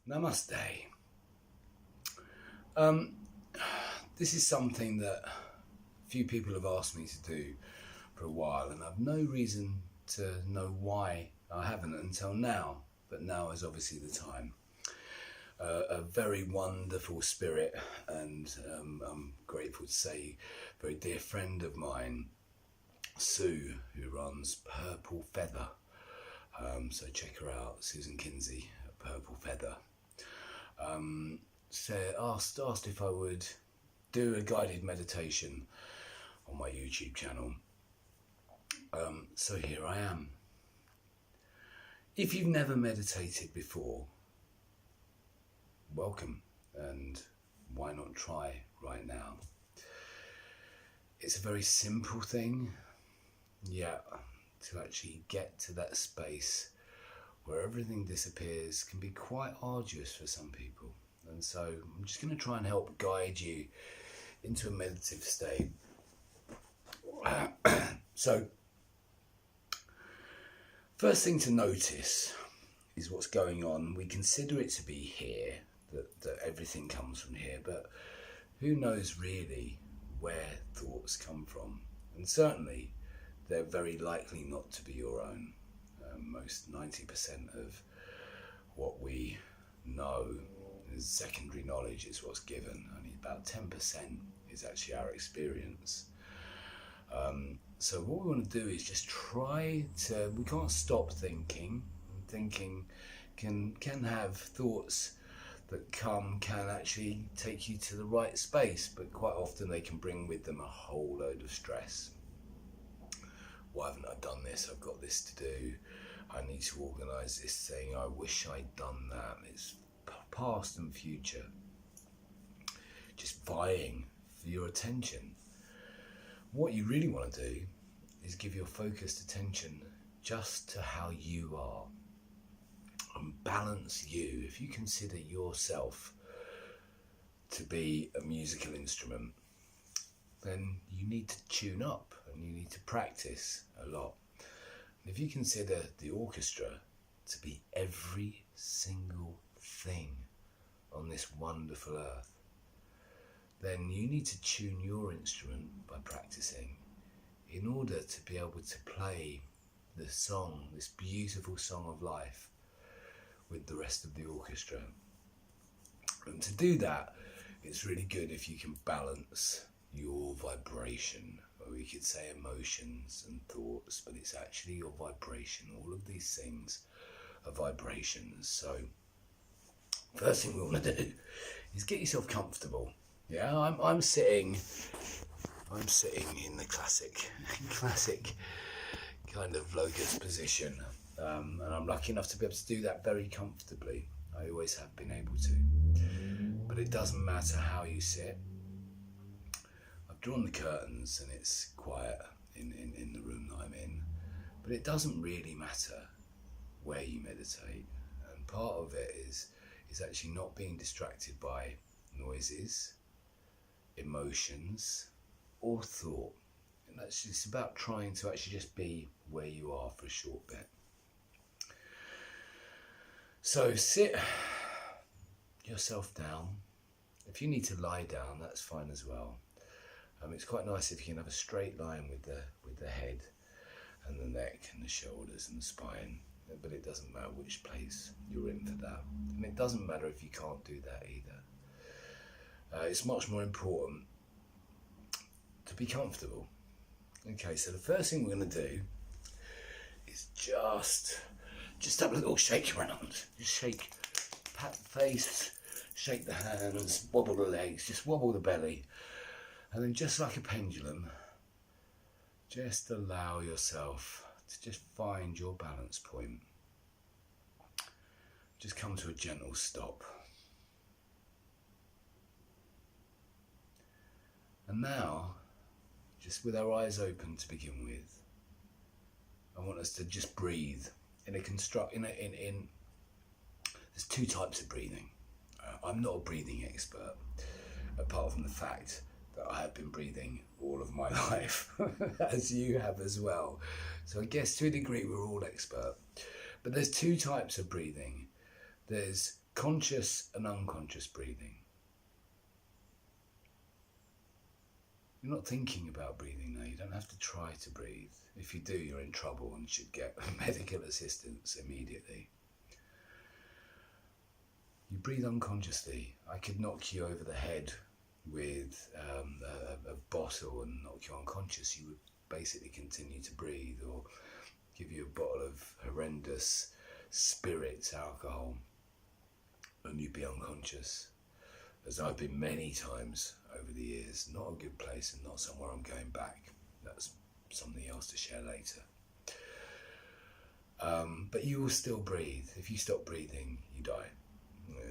Namaste. Um, this is something that few people have asked me to do for a while, and I've no reason to know why I haven't until now, but now is obviously the time. A very wonderful spirit, and I'm grateful to say, a very dear friend of mine, Sue, who runs Purple Feather. So check her out, Susan Kinsey at Purple Feather. Asked if I would do a guided meditation on my YouTube channel. So here I am. If you've never meditated before, welcome, and why not try right now? It's a very simple thing, to actually get to that space where everything disappears can be quite arduous for some people. And so I'm just going to try and help guide you into a meditative state. So, first thing to notice is what's going on. We consider it to be here, that everything comes from here, but who knows really where thoughts come from? And certainly they're very likely not to be your own. Most 90% of what we know is secondary knowledge, is what's given. Only about 10% is actually our experience. So what we want to do is just we can't stop thinking. Thinking can have thoughts that can actually take you to the right space, but quite often they can bring with them a whole load of stress. Why haven't I done this? I've got this to do. I need to organise this thing. I wish I'd done that. It's past and future. Just vying for your attention. What you really want to do is give your focused attention just to how you are and balance you. If you consider yourself to be a musical instrument, then you need to tune up and you need to practice a lot. And if you consider the orchestra to be every single thing on this wonderful earth, then you need to tune your instrument by practicing in order to be able to play the song, this beautiful song of life, with the rest of the orchestra. And to do that, it's really good if you can balance your vibration, or we could say emotions and thoughts, but it's actually your vibration. All of these things are vibrations. So first thing we want to do is get yourself comfortable. Yeah, I'm sitting in the classic kind of locust position, and I'm lucky enough to be able to do that very comfortably. I always have been able to, but it doesn't matter how you sit. I've drawn the curtains and it's quiet in the room that I'm in, but it doesn't really matter where you meditate, and part of it is actually not being distracted by noises, emotions or thought. And that's just about trying to actually just be where you are for a short bit. So sit yourself down. If you need to lie down, that's fine as well. It's quite nice if you can have a straight line with the head and the neck and the shoulders and the spine, but it doesn't matter which place you're in for that, and it doesn't matter if you can't do that either. It's much more important to be comfortable. Okay, so the first thing we're going to do is just have a little shake around. Just shake, pat the face, shake the hands, wobble the legs, just wobble the belly. And then just like a pendulum, just allow yourself to just find your balance point. Just come to a gentle stop. And now, just with our eyes open to begin with, I want us to just breathe there's two types of breathing. I'm not a breathing expert, apart from the fact that I have been breathing all of my life, as you have as well. So I guess to a degree we're all expert. But there's two types of breathing. There's conscious and unconscious breathing. You're not thinking about breathing now. You don't have to try to breathe. If you do, you're in trouble and should get medical assistance immediately. You breathe unconsciously. I could knock you over the head with a bottle and knock you unconscious. You would basically continue to breathe, or give you a bottle of horrendous spirits, alcohol, and you'd be unconscious. As I've been many times over the years. Not a good place and not somewhere I'm going back. That's something else to share later. But you will still breathe. If you stop breathing, you die.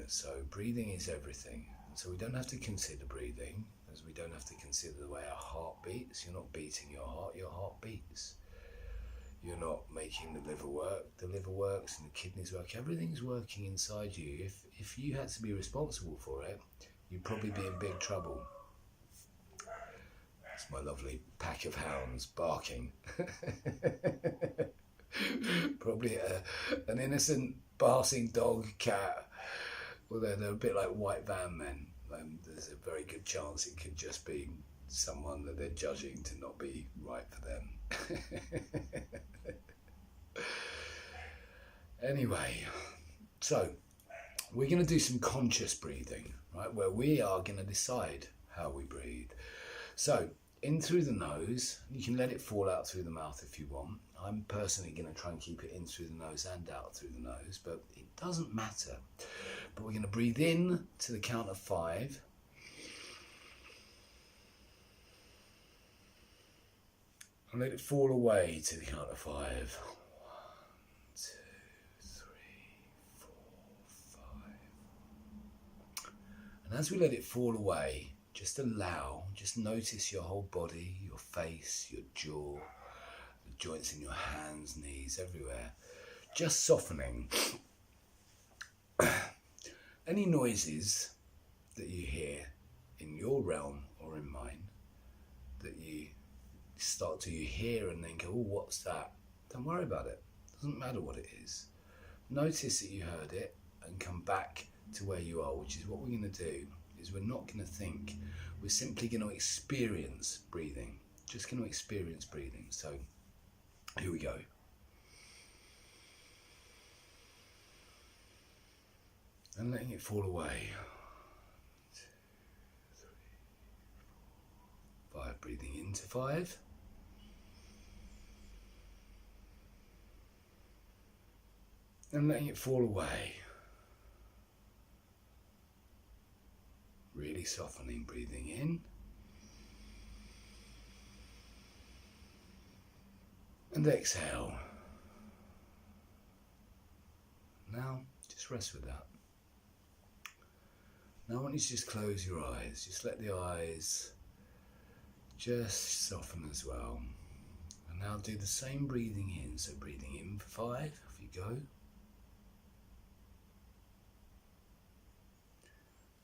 So breathing is everything. So we don't have to consider breathing, as we don't have to consider the way our heart beats. You're not beating your heart beats. You're not making the liver work works, and the kidneys work. Everything's working inside you. If you had to be responsible for it, you'd probably be in big trouble. That's my lovely pack of hounds barking. Probably an innocent barking dog, cat, although they're a bit like white van men. There's a very good chance it could just be someone that they're judging to not be right for them. Anyway, so we're going to do some conscious breathing, right, where we are going to decide how we breathe. So in through the nose. You can let it fall out through the mouth if you want. I'm personally going to try and keep it in through the nose and out through the nose, but it doesn't matter. But we're going to breathe in to the count of 5. And let it fall away to the count of 5. 1, 2, 3, 4, 5. And as we let it fall away, just notice your whole body, your face, your jaw, the joints in your hands, knees, everywhere. Just softening. Any noises that you hear in your realm or in mine that you hear and then go, oh, what's that? Don't worry about it. Doesn't matter what it is. Notice that you heard it and come back to where you are, which is what we're going to do. Is we're not going to think. We're simply going to experience breathing. Just going to experience breathing. So here we go. And letting it fall away. 1, 2, 3, 4, 5. Breathing into 5. And letting it fall away. Really softening, breathing in. And exhale. Now, just rest with that. Now I want you to just close your eyes. Just let the eyes just soften as well. And now do the same breathing in. So breathing in for 5, off you go.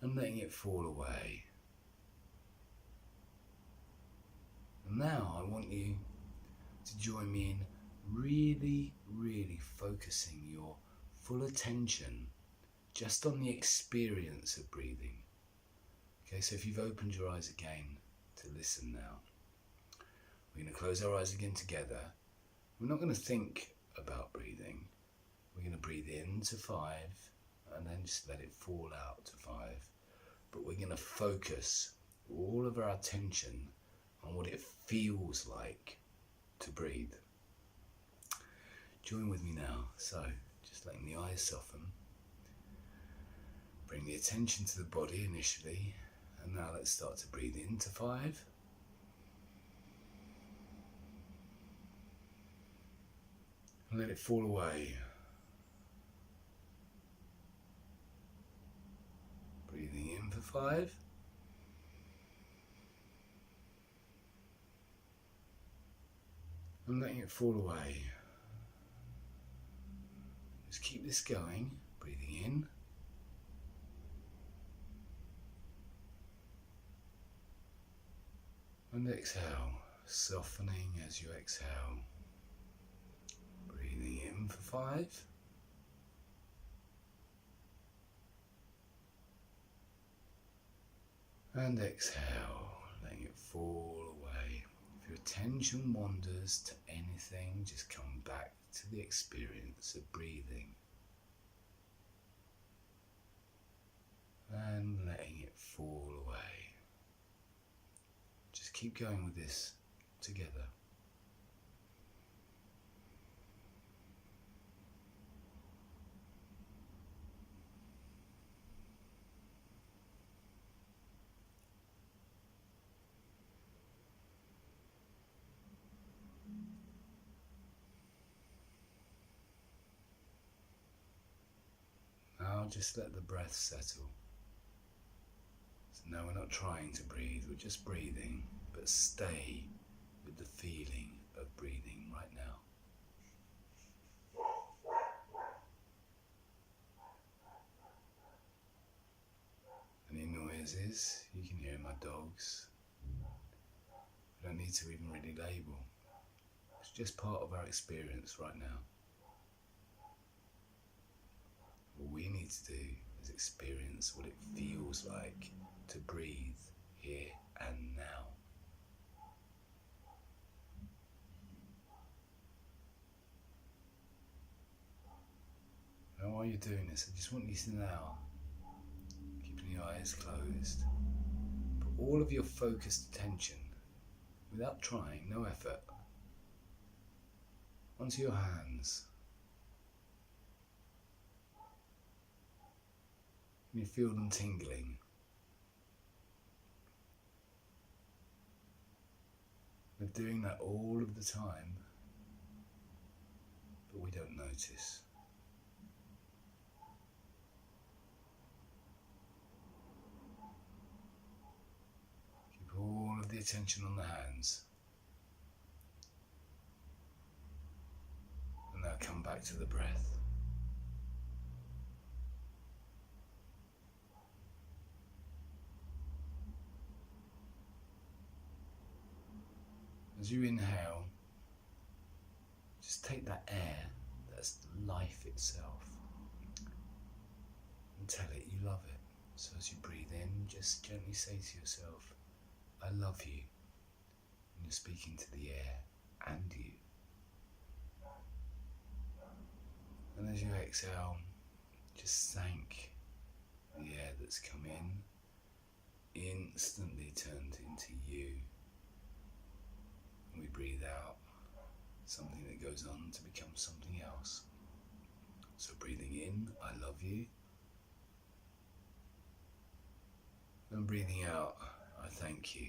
And letting it fall away. And now I want you to join me in really, really focusing your full attention just on the experience of breathing. Okay, so if you've opened your eyes again to listen now, we're going to close our eyes again together. We're not going to think about breathing. We're going to breathe in to 5 and then just let it fall out to 5. But we're going to focus all of our attention on what it feels like to breathe. Join with me now. So, just letting the eyes soften. Bring the attention to the body initially. And now let's start to breathe into 5. And let it fall away. Breathing in for 5. And letting it fall away. Just keep this going. Breathing in. And exhale. Softening as you exhale. Breathing in for 5. And exhale, letting it fall away. If your attention wanders to anything, just come back to the experience of breathing. And letting it fall away. Just keep going with this together. Now just let the breath settle. So now we're not trying to breathe, we're just breathing, but stay with the feeling of breathing right now. Any noises, you can hear my dogs. We don't need to even really label. It's just part of our experience right now. What we need to do is experience what it feels like to breathe here and now. And while you're doing this, I just want you to now, keeping your eyes closed, put all of your focused attention, without trying, no effort, onto your hands. And you feel them tingling. We're doing that all of the time, but we don't notice. Keep all of the attention on the hands. And now come back to the breath. As you inhale, just take that air, that's life itself, and tell it you love it. So as you breathe in, just gently say to yourself, I love you. And you're speaking to the air and you. And as you exhale, just thank the air that's come in, instantly turned into you. And we breathe out something that goes on to become something else. So breathing in, I love you. And breathing out, I thank you.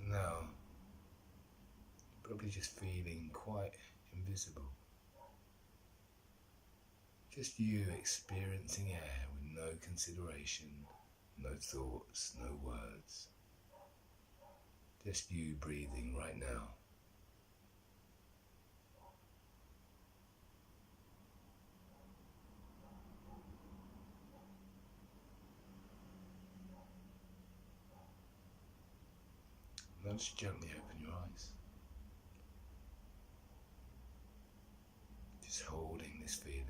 Now, probably just feeling quite invisible. Just you experiencing air with no consideration, no thoughts, no words. Just you breathing right now. Now just gently open your eyes. Just holding this feeling.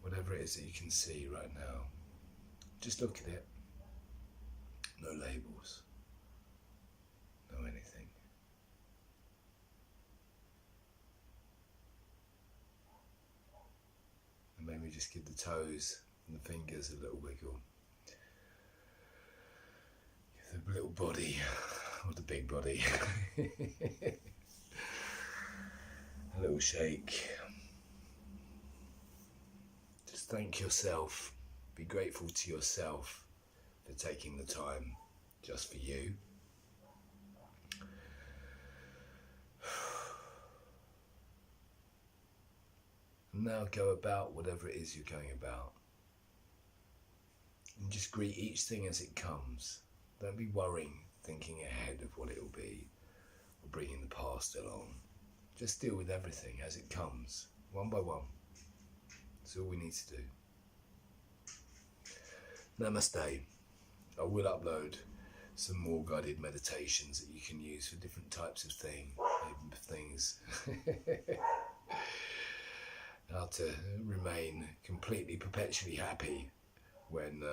Whatever it is that you can see right now, just look at it. No labels. No anything. And maybe just give the toes and the fingers a little wiggle. Give the little body, or the big body, a little shake. Just thank yourself. Be grateful to yourself for taking the time just for you. And now go about whatever it is you're going about. And just greet each thing as it comes. Don't be worrying, thinking ahead of what it will be, or bringing the past along. Just deal with everything as it comes, one by one. That's all we need to do. Namaste. I will upload some more guided meditations that you can use for different types of things. How to remain completely, perpetually happy when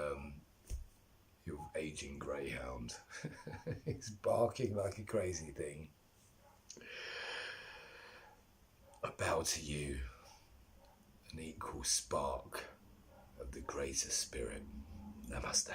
your aging greyhound is barking like a crazy thing. I bow to you, an equal spark of the greater spirit. Namaste.